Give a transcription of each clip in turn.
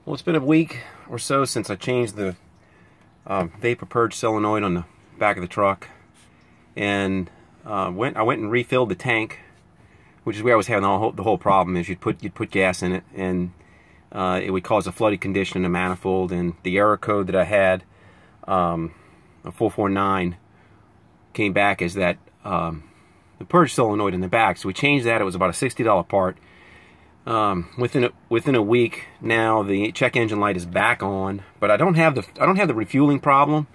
Well, it's been a week or so since I changed the vapor purge solenoid on the back of the truck, and I went and refilled the tank, which is where I was having the whole problem. Is you'd put gas in it, and it would cause a flooded condition in the manifold. And the error code that I had, a 449, came back as that the purge solenoid in the back. So we changed that. It was about a $60 part. Within a week now, the check engine light is back on, but I don't have the refueling problem.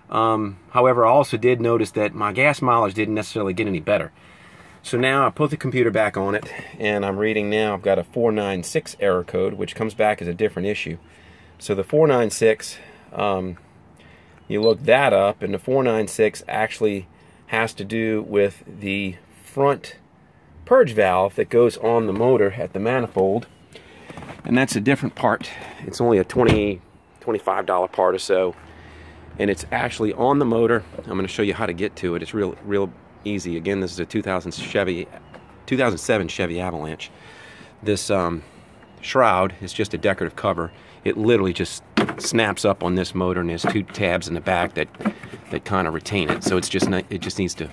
However, I also did notice that my gas mileage didn't necessarily get any better. So now I put the computer back on it, and I'm reading now. I've got a 496 error code, which comes back as a different issue. So the 496, you look that up, and the 496 actually has to do with the front purge valve that goes on the motor at the manifold, and that's a different part. It's only a $25 part or so, and it's actually on the motor. I'm going to show you how to get to it. It's real easy. Again, this is a 2007 Chevy Avalanche. This shroud is just a decorative cover. It literally just snaps up on this motor, and there's two tabs in the back that kind of retain it. So it just needs to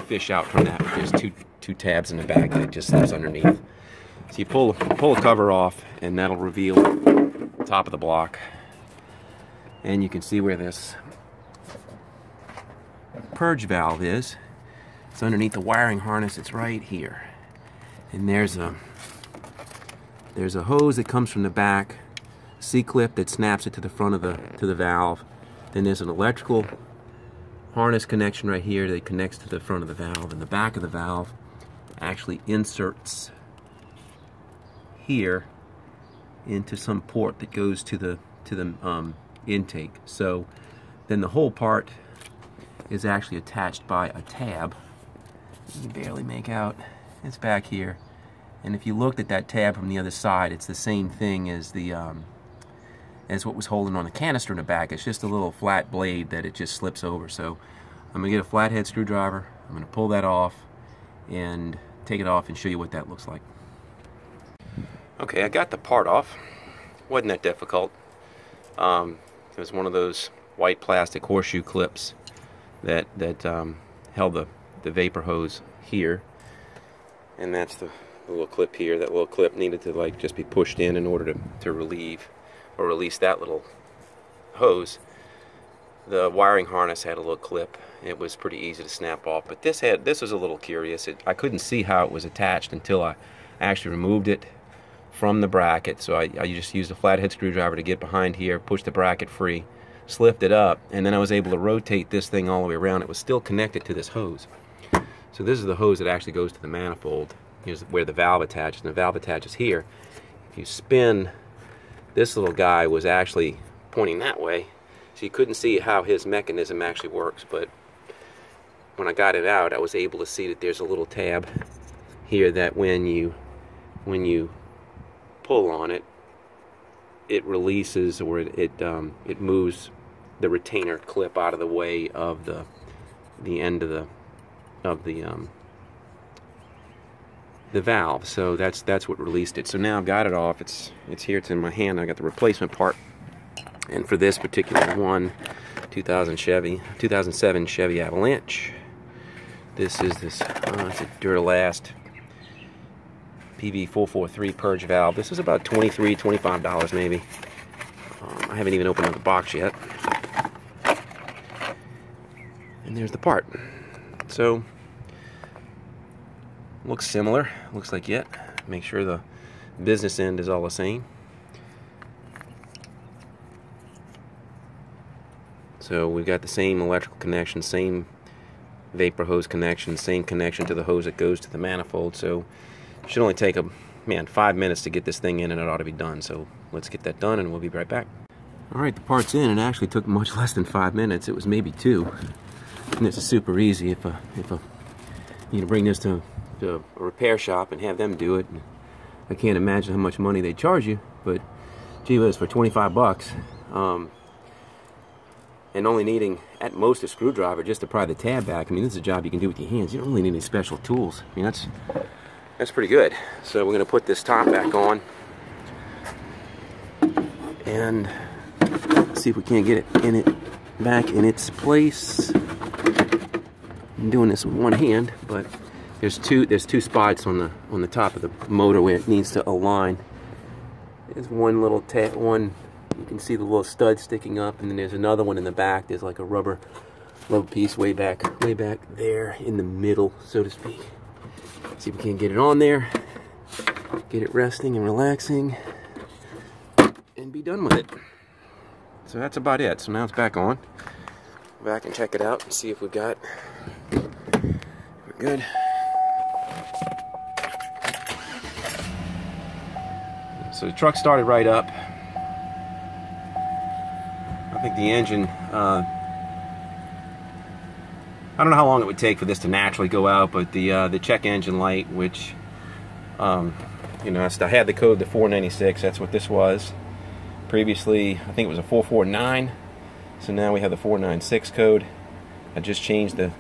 fish out from that. There's two tabs in the back that just slips underneath. So you pull the cover off, and that'll reveal the top of the block, and you can see where this purge valve is. It's underneath the wiring harness. It's right here, and there's a hose that comes from the back, C-clip that snaps it to the front of the valve. Then there's an electrical harness connection right here that connects to the front of the valve, and the back of the valve actually inserts here into some port that goes to the intake. So then the whole part is actually attached by a tab. You can barely make out. It's back here, and if you looked at that tab from the other side, it's the same thing as the as what was holding on the canister in the back. It's just a little flat blade that it just slips over. So I'm gonna get a flathead screwdriver. I'm gonna pull that off and take it off and show you what that looks like. Okay, I got the part off. Wasn't that difficult. It was one of those white plastic horseshoe clips that held the vapor hose here, and that's the little clip here. That little clip needed to just be pushed in order to relieve or release that little hose. The wiring harness had a little clip. It was pretty easy to snap off, but this was a little curious. I couldn't see how it was attached until I actually removed it from the bracket. So I just used a flathead screwdriver to get behind here, push the bracket free, slipped it up, and then I was able to rotate this thing all the way around. It was still connected to this hose. So this is the hose that actually goes to the manifold. Here's where the valve attaches, and the valve attaches here. If you spin, this little guy was actually pointing that way, so you couldn't see how his mechanism actually works. But when I got it out, I was able to see that there's a little tab here that when you pull on it, it releases, or it moves the retainer clip out of the way of the end of the valve. So that's what released it. So now I've got it off. It's here. It's in my hand. I got the replacement part. And for this particular one, 2007 Chevy Avalanche. This is it's a Duralast PV443 purge valve. This is about $23, $25 maybe. I haven't even opened up the box yet. And there's the part. So looks similar. Looks like it. Make sure the business end is all the same. So we've got the same electrical connection, same vapor hose connection, same connection to the hose that goes to the manifold. So it should only take 5 minutes to get this thing in, and it ought to be done. So let's get that done, and we'll be right back. Alright, the part's in. It actually took much less than 5 minutes. It was maybe 2. And this is super easy. If you bring this to a repair shop and have them do it, I can't imagine how much money they charge you, but gee whiz, for 25 bucks, and only needing at most a screwdriver just to pry the tab back. I mean, this is a job you can do with your hands. You don't really need any special tools. I mean, that's pretty good. So we're going to put this top back on. and see if we can't get it back in its place. I'm doing this with one hand, but there's two spots on the top of the motor where it needs to align. There's one little one, you can see the little stud sticking up, and then there's another one in the back. There's like a rubber piece way back there in the middle, so to speak. See if we can get it on there, get it resting and relaxing, and be done with it. So that's about it. So now it's back on. Go back and check it out and see if we're good. So the truck started right up. I think the engine, I don't know how long it would take for this to naturally go out, but the check engine light, which, you know, I had the code, the 496, that's what this was. Previously, I think it was a 449, so now we have the 496 code. I just changed the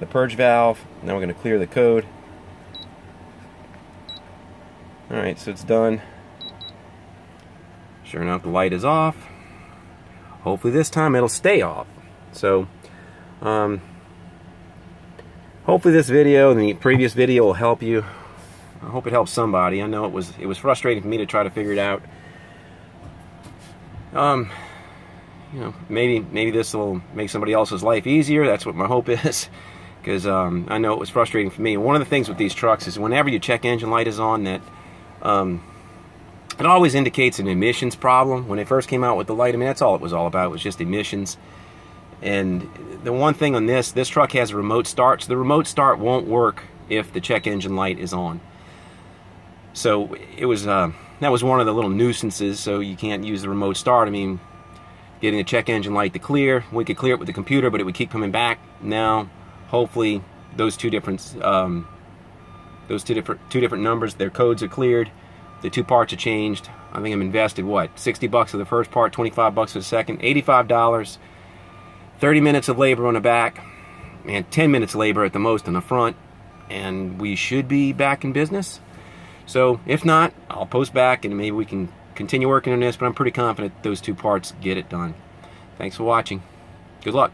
purge valve. Now we're going to clear the code. Alright, so it's done. Sure enough, the light is off. Hopefully this time it'll stay off. So, hopefully this video and the previous video will help you. I hope it helps somebody. I know it was frustrating for me to try to figure it out. You know, maybe this will make somebody else's life easier. That's what my hope is, because I know it was frustrating for me. And one of the things with these trucks is whenever your check engine light is on, that it always indicates an emissions problem. When they first came out with the light, I mean, that's all it was all about. It was just emissions. And the one thing on this truck has a remote start, so the remote start won't work if the check engine light is on. So it was that was one of the little nuisances. So you can't use the remote start. I mean, getting the check engine light to clear, we could clear it with the computer, but it would keep coming back. Now, hopefully, those two different numbers, their codes are cleared. The two parts are changed. I think I'm invested, what, 60 bucks for the first part, 25 bucks for the second, $85, 30 minutes of labor on the back, and 10 minutes labor at the most on the front, and we should be back in business. So if not, I'll post back and maybe we can continue working on this, but I'm pretty confident those two parts get it done. Thanks for watching. Good luck.